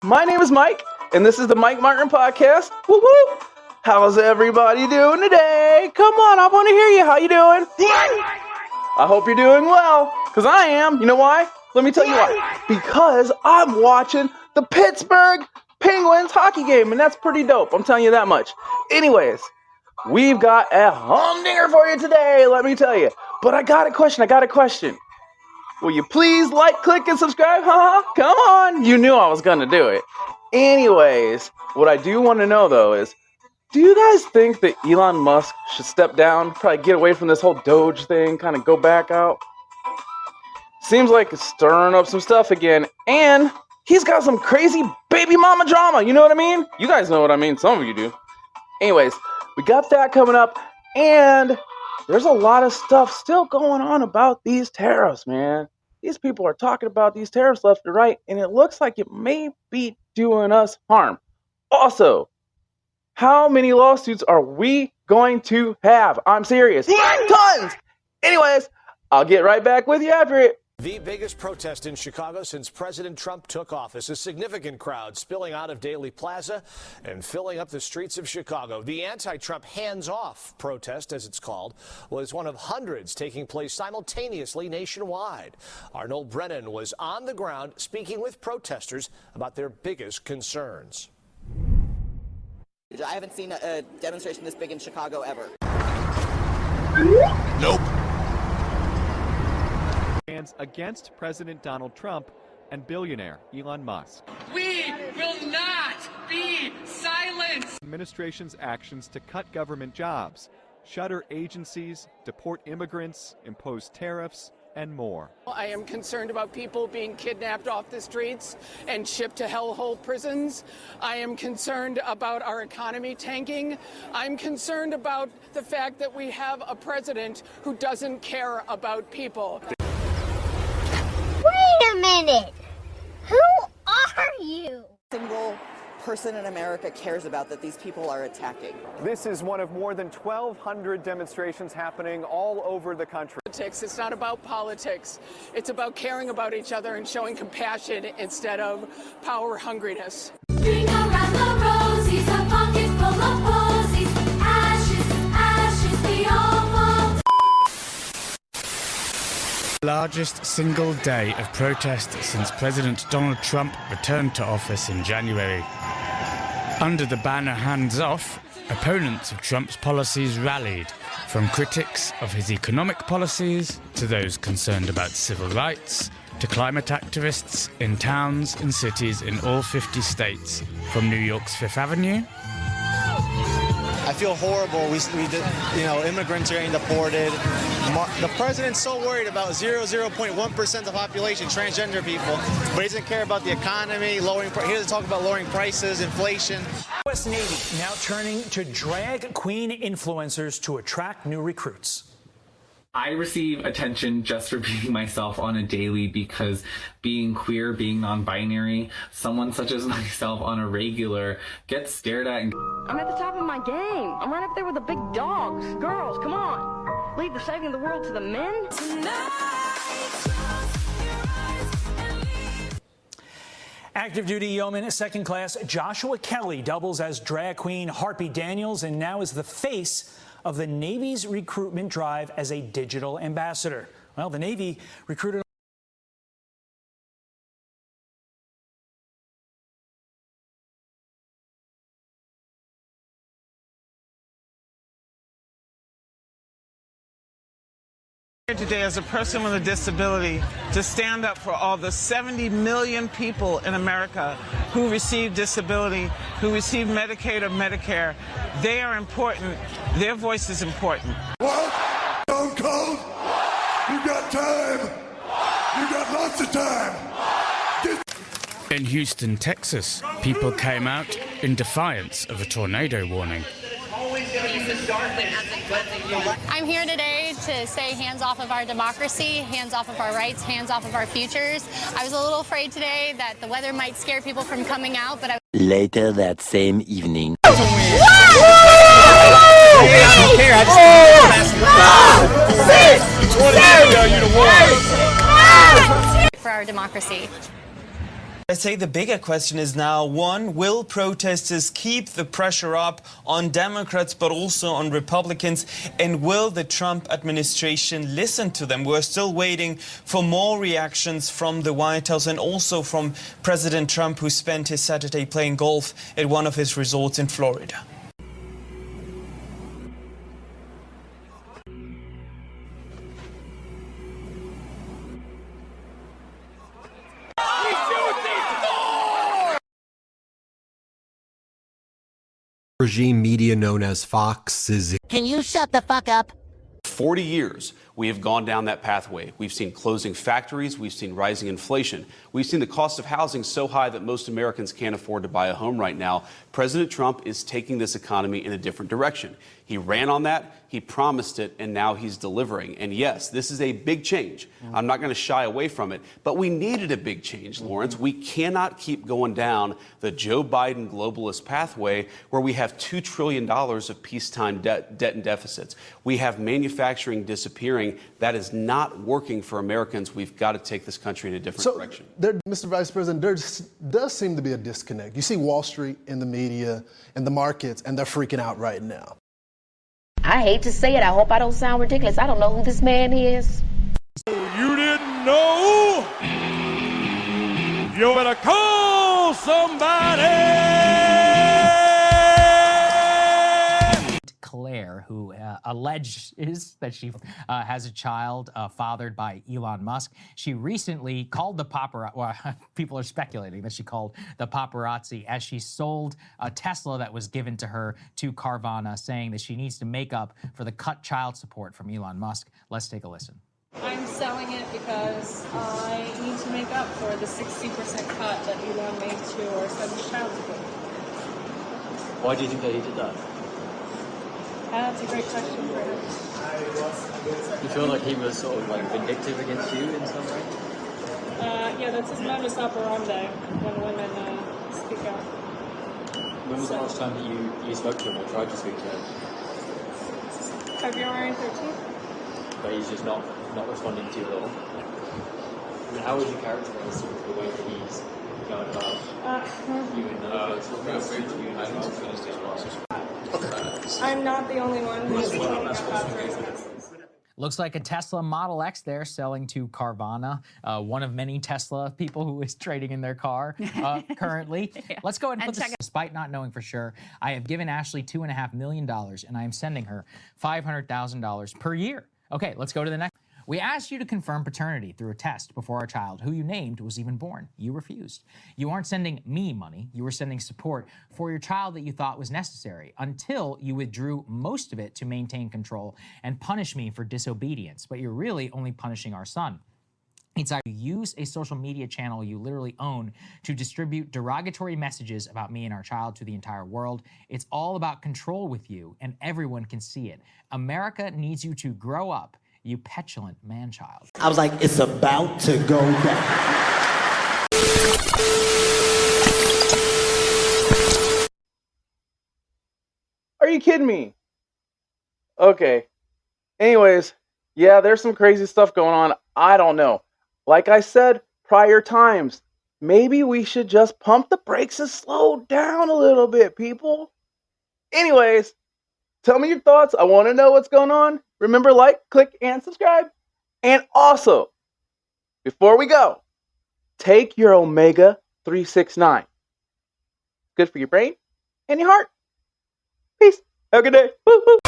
My name is Mike, and this is the Mike Martin Podcast. Woo-hoo! How's everybody doing today? Come on, I want to hear you. How you doing? I hope you're doing well, because I am. You know why? Let me tell you why. Because I'm watching the Pittsburgh Penguins hockey game, and that's pretty dope. I'm telling you that much. Anyways, we've got a humdinger for you today, let me tell you. But I got a question. Will you please like, click, and subscribe? Come on. You knew I was going to do it. Anyways, what I do want to know, though, is do you guys think that Elon Musk should step down, probably get away from this whole Doge thing, kind of go back out? Seems like it's stirring up some stuff again, and he's got some crazy baby mama drama. You know what I mean? You guys know what I mean. Some of you do. Anyways, we got that coming up, and there's a lot of stuff still going on about these tariffs, man. These people are talking about these tariffs left and right, and it looks like it may be doing us harm. Also, how many lawsuits are we going to have? I'm serious. Tons! Anyways, I'll get right back with you after it. The biggest protest in Chicago since President Trump took office. A significant crowd spilling out of Daley Plaza and filling up the streets of Chicago. The anti-Trump hands-off protest, as it's called, was one of hundreds taking place simultaneously nationwide. Arnold Brennan was on the ground speaking with protesters about their biggest concerns. I haven't seen a demonstration this big in Chicago ever. Nope. Against President Donald Trump and billionaire Elon Musk. We will not be silenced. Administration's actions to cut government jobs, shutter agencies, deport immigrants, impose tariffs, and more. I am concerned about people being kidnapped off the streets and shipped to hellhole prisons. I am concerned about our economy tanking. I'm concerned about the fact that we have a president who doesn't care about people. Wait a minute! Who are you? Single person in America cares about that these people are attacking. This is one of more than 1,200 demonstrations happening all over the country. It's not about politics. It's about caring about each other and showing compassion instead of power hungriness. Bring around the rosies, a pocket full of posies. Ashes, ashes, we all fall. Largest single day of protest since President Donald Trump returned to office in January. Under the banner Hands Off, opponents of Trump's policies rallied, from critics of his economic policies to those concerned about civil rights to climate activists in towns and cities in all 50 states, from New York's Fifth Avenue. I feel horrible. Immigrants are getting deported. The president's so worried about 0.1% of the population, transgender people, but he doesn't care about the economy, he doesn't talk about lowering prices, inflation. U.S. Navy now turning to drag queen influencers to attract new recruits. I receive attention just for being myself on a daily because being queer, being non-binary, someone such as myself on a regular gets stared at. I'm at the top of my game. I'm right up there with the big dogs. Girls, come on. Leave the saving the world to the men. Active duty yeoman second class Joshua Kelly doubles as drag queen Harpy Daniels and now is the face of the Navy's recruitment drive as a digital ambassador. Well, the Navy recruited today as a person with a disability to stand up for all the 70 million people in America who receive disability, who receive Medicaid or Medicare. They are important. Their voice is important. What? Stone Cold? You got time. You got lots of time. In Houston, Texas, people came out in defiance of a tornado warning. I'm here today to say hands off of our democracy, hands off of our rights, hands off of our futures. I was a little afraid today that the weather might scare people from coming out, but Later that same evening. for our democracy. I say the bigger question is now, one, will protesters keep the pressure up on Democrats but also on Republicans? And will the Trump administration listen to them? We're still waiting for more reactions from the White House and also from President Trump, who spent his Saturday playing golf at one of his resorts in Florida. Regime media known as Fox is... Can you shut the fuck up? 40 years we have gone down that pathway. We've seen closing factories. We've seen rising inflation. We've seen the cost of housing so high that most Americans can't afford to buy a home right now. President Trump is taking this economy in a different direction. He ran on that. He promised it, and now he's delivering. And yes, this is a big change. I'm not going to shy away from it, but we needed a big change, Lawrence. We cannot keep going down the Joe Biden globalist pathway where we have $2 trillion of peacetime debt and deficits. We have manufacturing disappearing. That is not working for Americans. We've got to take this country in a different direction. Mr. Vice President, there does seem to be a disconnect. You see Wall Street and the media and the markets, and they're freaking out right now. I hate to say it. I hope I don't sound ridiculous. I don't know who this man is. You didn't know? You better call somebody! Claire, who alleges that she has a child fathered by Elon Musk. She recently called the paparazzi, well, people are speculating that she called the paparazzi as she sold a Tesla that was given to her to Carvana, saying that she needs to make up for the cut child support from Elon Musk. Let's take a listen. I'm selling it because I need to make up for the 60% cut that Elon made to our son's child support. Why do you think that he did that? That's a great question for him. You feel like he was sort of like vindictive against you in some way? Yeah, that's his modus operandi when women speak out. When was the last time that you spoke to him or tried to speak to him? February 13th. But he's just not responding to you at all? I mean, how would you characterize sort of the way that he's going about you and I'm not the only one who's taking up authorized messages. Looks like a Tesla Model X there selling to Carvana, one of many Tesla people who is trading in their car currently. Yeah. Let's go ahead and put this. Despite not knowing for sure, I have given Ashley $2.5 million, and I am sending her $500,000 per year. Okay, let's go to the next. We asked you to confirm paternity through a test before our child, who you named, was even born. You refused. You aren't sending me money. You were sending support for your child that you thought was necessary until you withdrew most of it to maintain control and punish me for disobedience. But you're really only punishing our son. It's like you use a social media channel you literally own to distribute derogatory messages about me and our child to the entire world. It's all about control with you, and everyone can see it. America needs you to grow up, you petulant man-child. I was like, it's about to go down. Are you kidding me? Okay. Anyways, yeah, there's some crazy stuff going on. I don't know. Like I said prior times, maybe we should just pump the brakes and slow down a little bit, people. Anyways, tell me your thoughts. I want to know what's going on. Remember, like, click, and subscribe. And also, before we go, take your Omega 369. Good for your brain and your heart. Peace. Have a good day. Woo-hoo.